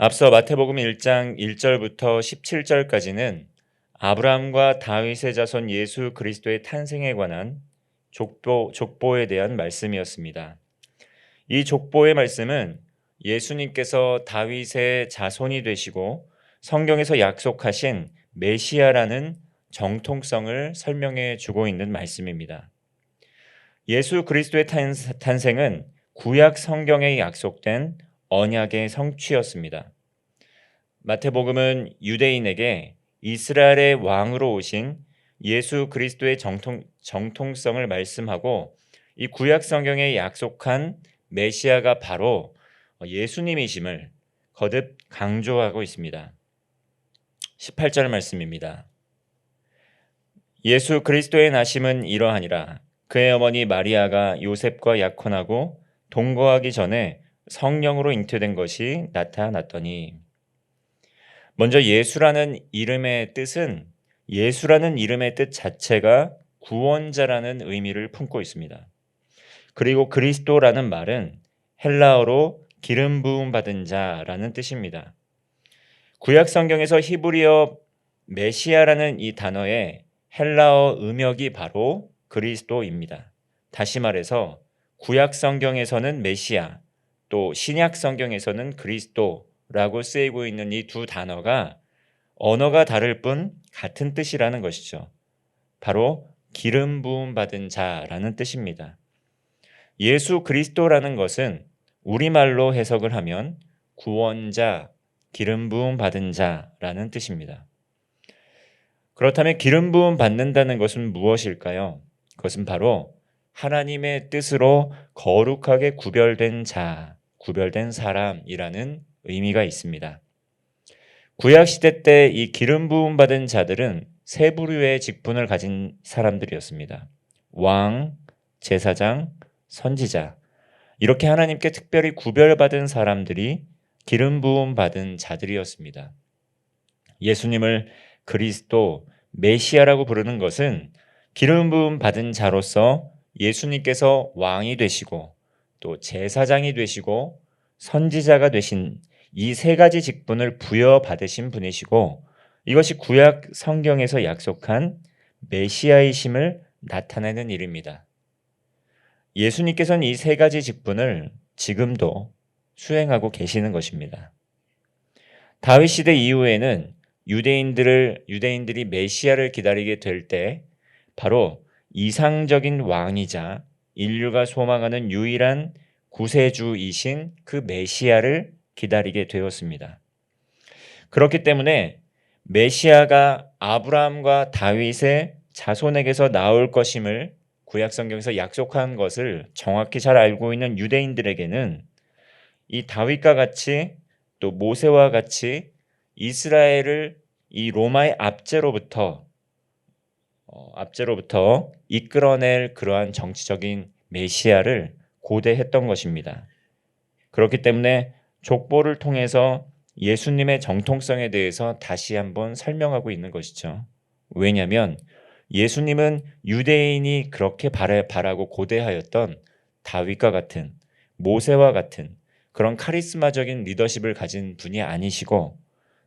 앞서 마태복음 1장 1절부터 17절까지는 아브라함과 다윗의 자손 예수 그리스도의 탄생에 관한 족보에 대한 말씀이었습니다. 이 족보의 말씀은 예수님께서 다윗의 자손이 되시고 성경에서 약속하신 메시아라는 정통성을 설명해 주고 있는 말씀입니다. 예수 그리스도의 탄생은 구약 성경에 약속된 언약의 성취였습니다. 마태복음은 유대인에게 이스라엘의 왕으로 오신 예수 그리스도의 정통성을 말씀하고 이 구약 성경에 약속한 메시아가 바로 예수님이심을 거듭 강조하고 있습니다. 18절 말씀입니다. 예수 그리스도의 나심은 이러하니라. 그의 어머니 마리아가 요셉과 약혼하고 동거하기 전에 성령으로 잉태된 것이 나타났더니. 먼저 예수라는 이름의 뜻 자체가 구원자라는 의미를 품고 있습니다. 그리고 그리스도라는 말은 헬라어로 기름 부음 받은 자라는 뜻입니다. 구약 성경에서 히브리어 메시아라는 이 단어의 헬라어 음역이 바로 그리스도입니다. 다시 말해서 구약 성경에서는 메시아, 또 신약 성경에서는 그리스도라고 쓰이고 있는 이 두 단어가 언어가 다를 뿐 같은 뜻이라는 것이죠. 바로 기름 부음 받은 자라는 뜻입니다. 예수 그리스도라는 것은 우리말로 해석을 하면 구원자, 기름 부음 받은 자라는 뜻입니다. 그렇다면 기름 부음 받는다는 것은 무엇일까요? 그것은 바로 하나님의 뜻으로 거룩하게 구별된 자, 구별된 사람이라는 의미가 있습니다. 구약 시대 때 이 기름 부음 받은 자들은 세 부류의 직분을 가진 사람들이었습니다. 왕, 제사장, 선지자. 이렇게 하나님께 특별히 구별받은 사람들이 기름 부음 받은 자들이었습니다. 예수님을 그리스도, 메시아라고 부르는 것은 기름 부음 받은 자로서 예수님께서 왕이 되시고 또 제사장이 되시고 선지자가 되신 이 세 가지 직분을 부여받으신 분이시고 이것이 구약 성경에서 약속한 메시아이심을 나타내는 일입니다. 예수님께서는 이 세 가지 직분을 지금도 수행하고 계시는 것입니다. 다윗 시대 이후에는 유대인들이 메시아를 기다리게 될 때 바로 이상적인 왕이자 인류가 소망하는 유일한 구세주이신 그 메시아를 기다리게 되었습니다. 그렇기 때문에 메시아가 아브라함과 다윗의 자손에게서 나올 것임을 구약 성경에서 약속한 것을 정확히 잘 알고 있는 유대인들에게는 이 다윗과 같이 또 모세와 같이 이스라엘을 이 로마의 압제로부터 이끌어낼 그러한 정치적인 메시아를 고대했던 것입니다. 그렇기 때문에 족보를 통해서 예수님의 정통성에 대해서 다시 한번 설명하고 있는 것이죠. 왜냐하면 예수님은 유대인이 그렇게 바라고 고대하였던 다윗과 같은 모세와 같은 그런 카리스마적인 리더십을 가진 분이 아니시고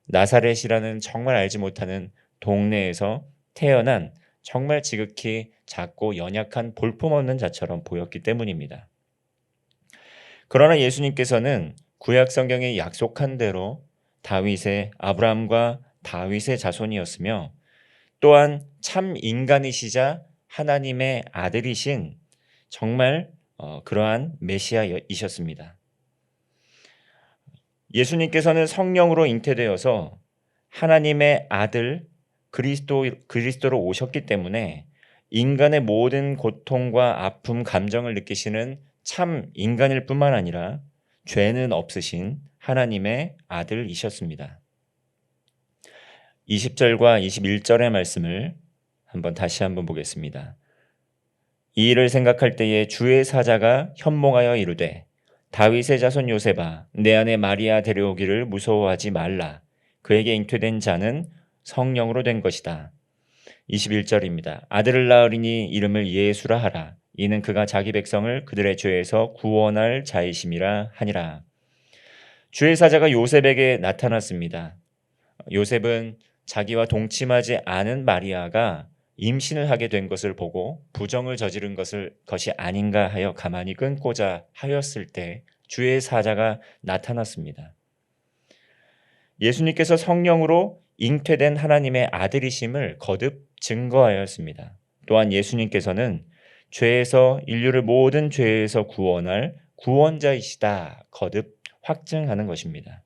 나사렛이라는 정말 알지 못하는 동네에서 태어난 정말 지극히 작고 연약한 볼품없는 자처럼 보였기 때문입니다. 그러나 예수님께서는 구약 성경에 약속한 대로 아브라함과 다윗의 자손이었으며 또한 참 인간이시자 하나님의 아들이신 정말 그러한 메시아이셨습니다. 예수님께서는 성령으로 잉태되어서 하나님의 아들 그리스도로 오셨기 때문에 인간의 모든 고통과 아픔, 감정을 느끼시는 참 인간일 뿐만 아니라 죄는 없으신 하나님의 아들이셨습니다. 20절과 21절의 말씀을 다시 한번 보겠습니다. 이 일을 생각할 때에 주의 사자가 현몽하여 이르되 다윗의 자손 요셉아 내 아내 마리아 데려오기를 무서워하지 말라. 그에게 잉태된 자는 성령으로 된 것이다. 21절입니다. 아들을 낳으리니 이름을 예수라 하라. 이는 그가 자기 백성을 그들의 죄에서 구원할 자이심이라 하니라. 주의 사자가 요셉에게 나타났습니다. 요셉은 자기와 동침하지 않은 마리아가 임신을 하게 된 것을 보고 부정을 저지른 것이 아닌가 하여 가만히 끊고자 하였을 때 주의 사자가 나타났습니다. 예수님께서 성령으로 잉태된 하나님의 아들이심을 거듭 증거하였습니다. 또한 예수님께서는 죄에서 인류를 모든 죄에서 구원할 구원자이시다 거듭 확증하는 것입니다.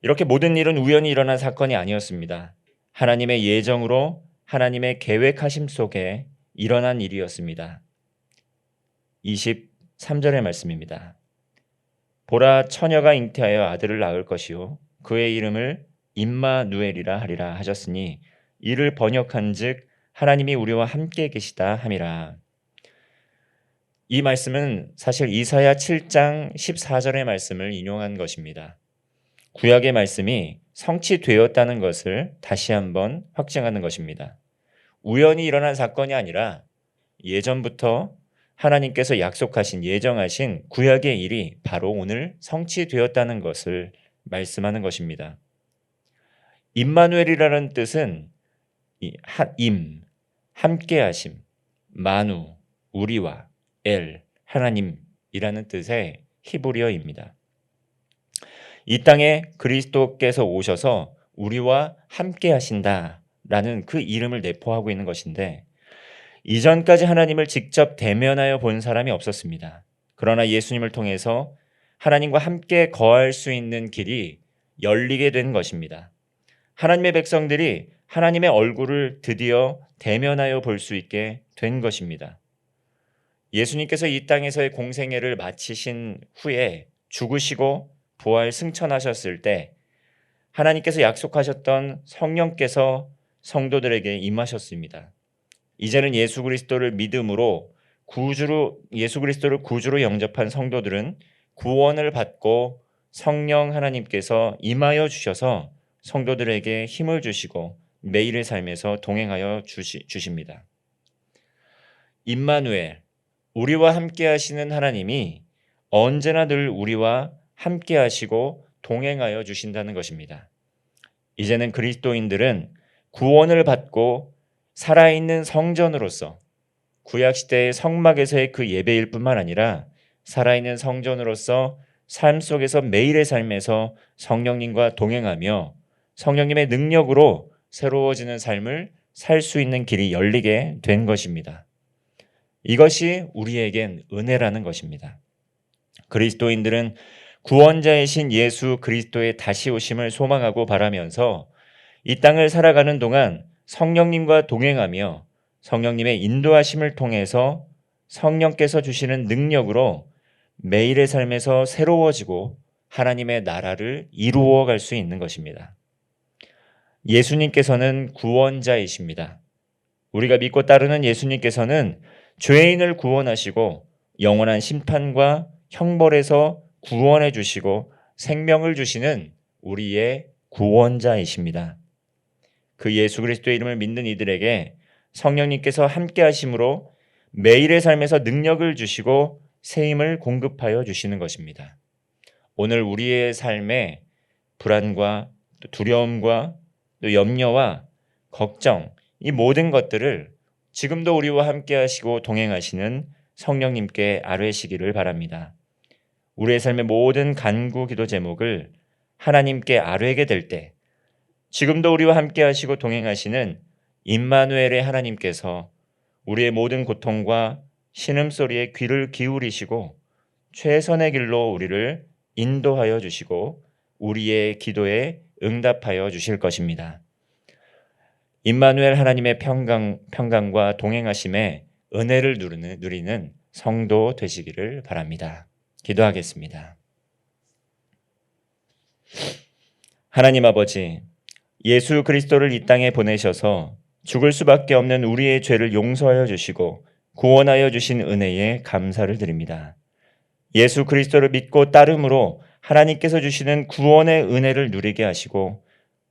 이렇게 모든 일은 우연히 일어난 사건이 아니었습니다. 하나님의 예정으로 하나님의 계획하심 속에 일어난 일이었습니다. 23절의 말씀입니다. 보라, 처녀가 잉태하여 아들을 낳을 것이요 그의 이름을 임마누엘이라 하리라 하셨으니 이를 번역한즉 하나님이 우리와 함께 계시다 함이라. 이 말씀은 사실 이사야 7장 14절의 말씀을 인용한 것입니다. 구약의 말씀이 성취되었다는 것을 다시 한번 확증하는 것입니다. 우연히 일어난 사건이 아니라 예전부터 하나님께서 약속하신 예정하신 구약의 일이 바로 오늘 성취되었다는 것을 말씀하는 것입니다. 임마누엘이라는 뜻은 함께하심, 마누, 우리와, 엘, 하나님이라는 뜻의 히브리어입니다. 이 땅에 그리스도께서 오셔서 우리와 함께하신다라는 그 이름을 내포하고 있는 것인데 이전까지 하나님을 직접 대면하여 본 사람이 없었습니다. 그러나 예수님을 통해서 하나님과 함께 거할 수 있는 길이 열리게 된 것입니다. 하나님의 백성들이 하나님의 얼굴을 드디어 대면하여 볼 수 있게 된 것입니다. 예수님께서 이 땅에서의 공생애를 마치신 후에 죽으시고 부활 승천하셨을 때 하나님께서 약속하셨던 성령께서 성도들에게 임하셨습니다. 이제는 예수 그리스도를 믿음으로 예수 그리스도를 구주로 영접한 성도들은 구원을 받고 성령 하나님께서 임하여 주셔서 성도들에게 힘을 주시고 매일의 삶에서 동행하여 주십니다. 임마누엘, 우리와 함께 하시는 하나님이 언제나 늘 우리와 함께 하시고 동행하여 주신다는 것입니다. 이제는 그리스도인들은 구원을 받고 살아있는 성전으로서 구약시대의 성막에서의 그 예배일 뿐만 아니라 살아있는 성전으로서 삶 속에서 매일의 삶에서 성령님과 동행하며 성령님의 능력으로 새로워지는 삶을 살 수 있는 길이 열리게 된 것입니다. 이것이 우리에겐 은혜라는 것입니다. 그리스도인들은 구원자이신 예수 그리스도의 다시 오심을 소망하고 바라면서 이 땅을 살아가는 동안 성령님과 동행하며 성령님의 인도하심을 통해서 성령께서 주시는 능력으로 매일의 삶에서 새로워지고 하나님의 나라를 이루어 갈 수 있는 것입니다. 예수님께서는 구원자이십니다. 우리가 믿고 따르는 예수님께서는 죄인을 구원하시고 영원한 심판과 형벌에서 구원해 주시고 생명을 주시는 우리의 구원자이십니다. 그 예수 그리스도의 이름을 믿는 이들에게 성령님께서 함께 하심으로 매일의 삶에서 능력을 주시고 새 힘을 공급하여 주시는 것입니다. 오늘 우리의 삶에 불안과 또 두려움과 또 염려와 걱정, 이 모든 것들을 지금도 우리와 함께 하시고 동행하시는 성령님께 아뢰시기를 바랍니다. 우리의 삶의 모든 간구 기도 제목을 하나님께 아뢰게 될 때 지금도 우리와 함께 하시고 동행하시는 임마누엘의 하나님께서 우리의 모든 고통과 신음소리에 귀를 기울이시고 최선의 길로 우리를 인도하여 주시고 우리의 기도에 응답하여 주실 것입니다. 임마누엘 하나님의 평강과 동행하심에 은혜를 누리는 성도 되시기를 바랍니다. 기도하겠습니다. 하나님 아버지, 예수 그리스도를 이 땅에 보내셔서 죽을 수밖에 없는 우리의 죄를 용서하여 주시고 구원하여 주신 은혜에 감사를 드립니다. 예수 그리스도를 믿고 따름으로 하나님께서 주시는 구원의 은혜를 누리게 하시고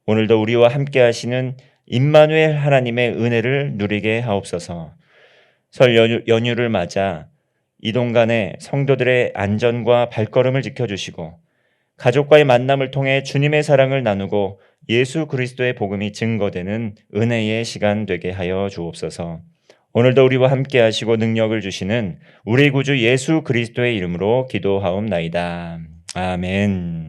오늘도 우리와 함께 하시는 임마누엘 하나님의 은혜를 누리게 하옵소서. 설 연휴를 맞아 이동 간의 성도들의 안전과 발걸음을 지켜주시고 가족과의 만남을 통해 주님의 사랑을 나누고 예수 그리스도의 복음이 증거되는 은혜의 시간 되게 하여 주옵소서. 오늘도 우리와 함께 하시고 능력을 주시는 우리 구주 예수 그리스도의 이름으로 기도하옵나이다. 아멘.